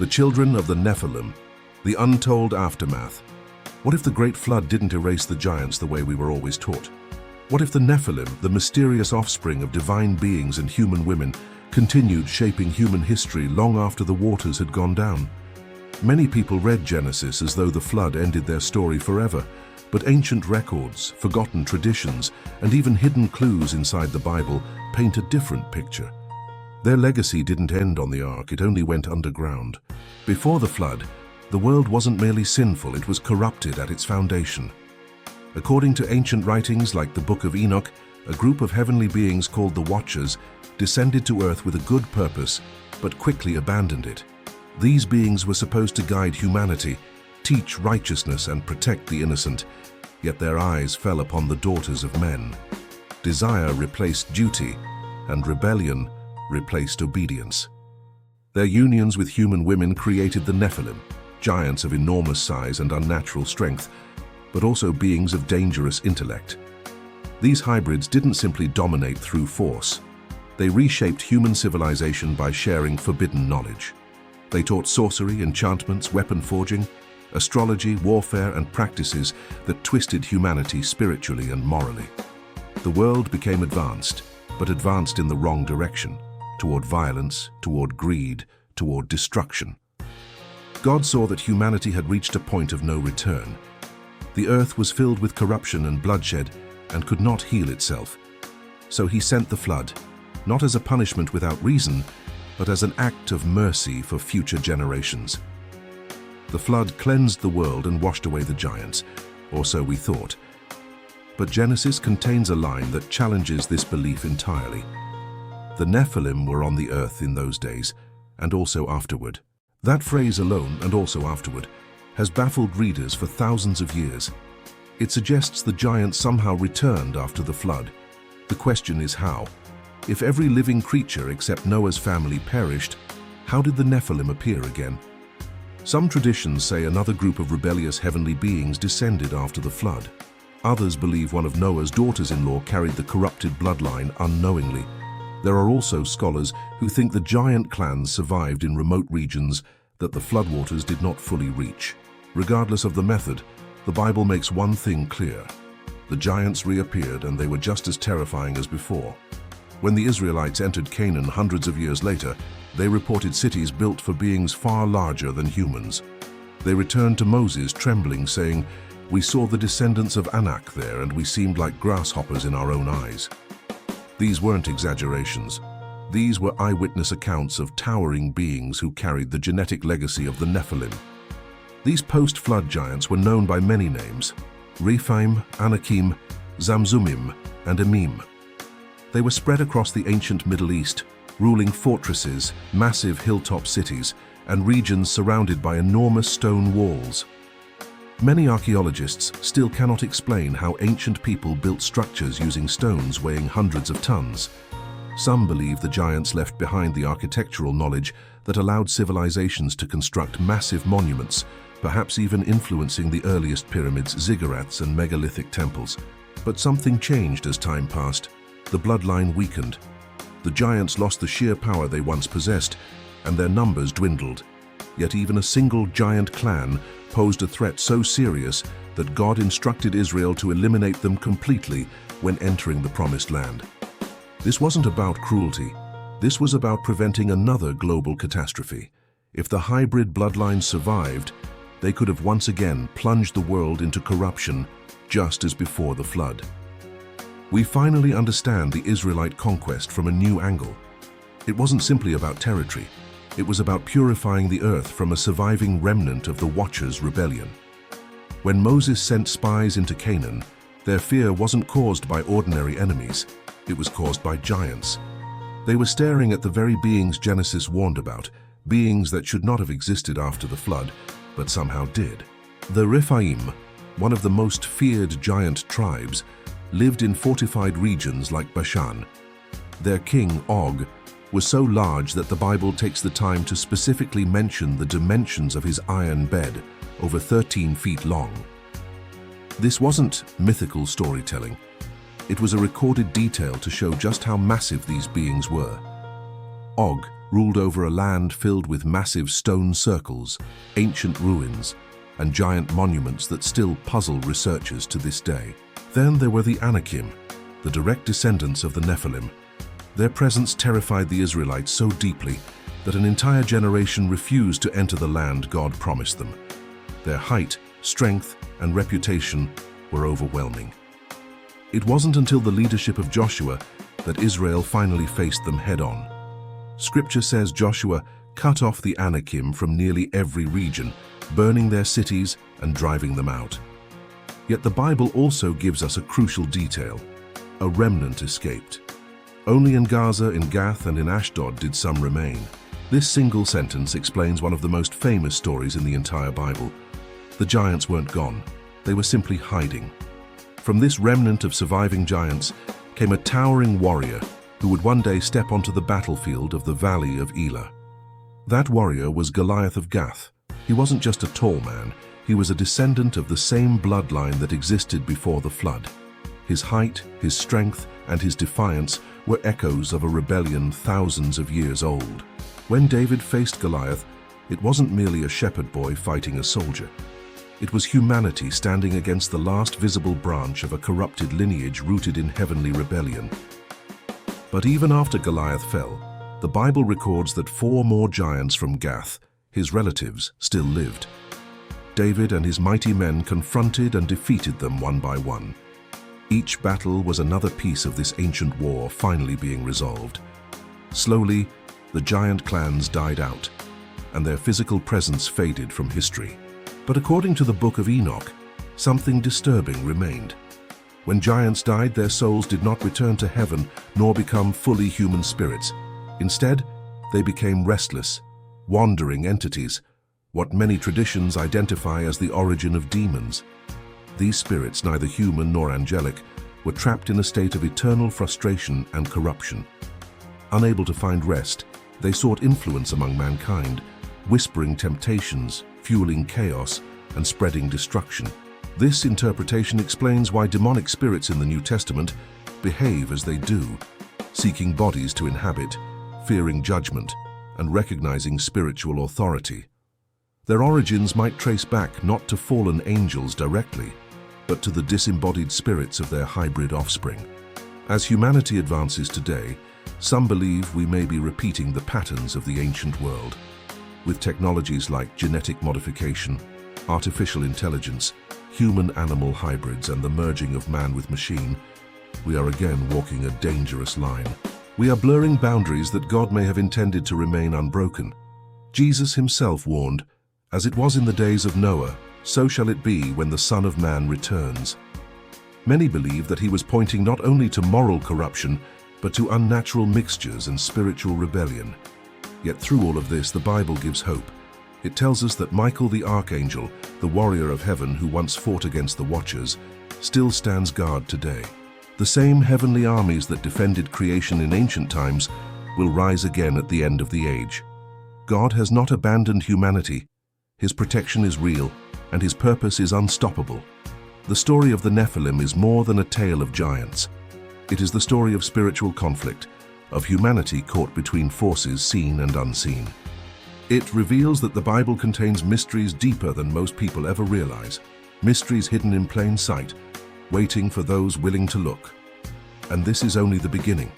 The children of the Nephilim, the untold aftermath. What if the Great Flood didn't erase the giants the way we were always taught? What if the Nephilim, the mysterious offspring of divine beings and human women, continued shaping human history long after the waters had gone down? Many people read Genesis as though the flood ended their story forever, but ancient records, forgotten traditions, and even hidden clues inside the Bible paint a different picture. Their legacy didn't end on the ark, it only went underground. Before the flood, the world wasn't merely sinful, it was corrupted at its foundation. According to ancient writings like the Book of Enoch, a group of heavenly beings called the Watchers descended to earth with a good purpose, but quickly abandoned it. These beings were supposed to guide humanity, teach righteousness and protect the innocent, yet their eyes fell upon the daughters of men. Desire replaced duty, and rebellion replaced obedience. Their unions with human women created the Nephilim, giants of enormous size and unnatural strength, but also beings of dangerous intellect. These hybrids didn't simply dominate through force. They reshaped human civilization by sharing forbidden knowledge. They taught sorcery, enchantments, weapon forging, astrology, warfare, and practices that twisted humanity spiritually and morally. The world became advanced, but advanced in the wrong direction, toward violence, toward greed, toward destruction. God saw that humanity had reached a point of no return. The earth was filled with corruption and bloodshed and could not heal itself. So he sent the flood, not as a punishment without reason, but as an act of mercy for future generations. The flood cleansed the world and washed away the giants, or so we thought. But Genesis contains a line that challenges this belief entirely. The Nephilim were on the earth in those days, and also afterward. That phrase alone, and also afterward, has baffled readers for thousands of years. It suggests the giants somehow returned after the flood. The question is how. If every living creature except Noah's family perished, how did the Nephilim appear again? Some traditions say another group of rebellious heavenly beings descended after the flood. Others believe one of Noah's daughters-in-law carried the corrupted bloodline unknowingly. There are also scholars who think the giant clans survived in remote regions that the floodwaters did not fully reach. Regardless of the method, the Bible makes one thing clear. The giants reappeared and they were just as terrifying as before. When the Israelites entered Canaan hundreds of years later, they reported cities built for beings far larger than humans. They returned to Moses trembling, saying, "We saw the descendants of Enoch there, and we seemed like grasshoppers in our own eyes." These weren't exaggerations. These were eyewitness accounts of towering beings who carried the genetic legacy of the Nephilim. These post-flood giants were known by many names: Rephaim, Anakim, Zamzummim, and Emim. They were spread across the ancient Middle East, ruling fortresses, massive hilltop cities, and regions surrounded by enormous stone walls. Many archaeologists still cannot explain how ancient people built structures using stones weighing hundreds of tons. Some believe the giants left behind the architectural knowledge that allowed civilizations to construct massive monuments, perhaps even influencing the earliest pyramids, ziggurats, and megalithic temples. But something changed as time passed. The bloodline weakened. The giants lost the sheer power they once possessed, and their numbers dwindled. Yet even a single giant clan posed a threat so serious that God instructed Israel to eliminate them completely when entering the Promised Land. This wasn't about cruelty. This was about preventing another global catastrophe. If the hybrid bloodline survived, they could have once again plunged the world into corruption, just as before the flood. We finally understand the Israelite conquest from a new angle. It wasn't simply about territory. It was about purifying the earth from a surviving remnant of the Watchers' rebellion. When Moses sent spies into Canaan, their fear wasn't caused by ordinary enemies. It was caused by giants. They were staring at the very beings Genesis warned about, beings that should not have existed after the flood, but somehow did. The Rephaim, one of the most feared giant tribes, lived in fortified regions like Bashan. Their king, Og, was so large that the Bible takes the time to specifically mention the dimensions of his iron bed, over 13 feet long. This wasn't mythical storytelling. It was a recorded detail to show just how massive these beings were. Og, ruled over a land filled with massive stone circles, ancient ruins, and giant monuments that still puzzle researchers to this day. Then there were the Anakim, the direct descendants of the Nephilim. Their presence terrified the Israelites so deeply that an entire generation refused to enter the land God promised them. Their height, strength, and reputation were overwhelming. It wasn't until the leadership of Joshua that Israel finally faced them head-on. Scripture says Joshua cut off the Anakim from nearly every region, burning their cities and driving them out. Yet the Bible also gives us a crucial detail. A remnant escaped. Only in Gaza, in Gath, and in Ashdod did some remain. This single sentence explains one of the most famous stories in the entire Bible. The giants weren't gone. They were simply hiding. From this remnant of surviving giants came a towering warrior who would one day step onto the battlefield of the valley of Elah. That warrior was Goliath of Gath. He wasn't just a tall man, he was a descendant of the same bloodline that existed before the flood. His height, his strength, and his defiance were echoes of a rebellion thousands of years old. When David faced Goliath, it wasn't merely a shepherd boy fighting a soldier. It was humanity standing against the last visible branch of a corrupted lineage rooted in heavenly rebellion. But even after Goliath fell, the Bible records that 4 more giants from Gath, his relatives, still lived. David and his mighty men confronted and defeated them one by one. Each battle was another piece of this ancient war finally being resolved. Slowly, the giant clans died out, and their physical presence faded from history. But according to the book of Enoch, something disturbing remained. When giants died, their souls did not return to heaven nor become fully human spirits. Instead, they became restless, wandering entities, what many traditions identify as the origin of demons. These spirits, neither human nor angelic, were trapped in a state of eternal frustration and corruption. Unable to find rest, they sought influence among mankind, whispering temptations, fueling chaos, and spreading destruction. This interpretation explains why demonic spirits in the New Testament behave as they do, seeking bodies to inhabit, fearing judgment, and recognizing spiritual authority. Their origins might trace back not to fallen angels directly, but to the disembodied spirits of their hybrid offspring. As humanity advances today, some believe we may be repeating the patterns of the ancient world. With technologies like genetic modification, artificial intelligence, human-animal hybrids, and the merging of man with machine, we are again walking a dangerous line. We are blurring boundaries that God may have intended to remain unbroken. Jesus himself warned, "As it was in the days of Noah, so shall it be when the Son of Man returns." Many believe that he was pointing not only to moral corruption, but to unnatural mixtures and spiritual rebellion. Yet through all of this, the Bible gives hope. It tells us that Michael the Archangel, the warrior of heaven who once fought against the Watchers, still stands guard today. The same heavenly armies that defended creation in ancient times will rise again at the end of the age. God has not abandoned humanity. His protection is real, and his purpose is unstoppable. The story of the Nephilim is more than a tale of giants. It is the story of spiritual conflict, of humanity caught between forces seen and unseen. It reveals that the Bible contains mysteries deeper than most people ever realize, mysteries hidden in plain sight, waiting for those willing to look. And this is only the beginning.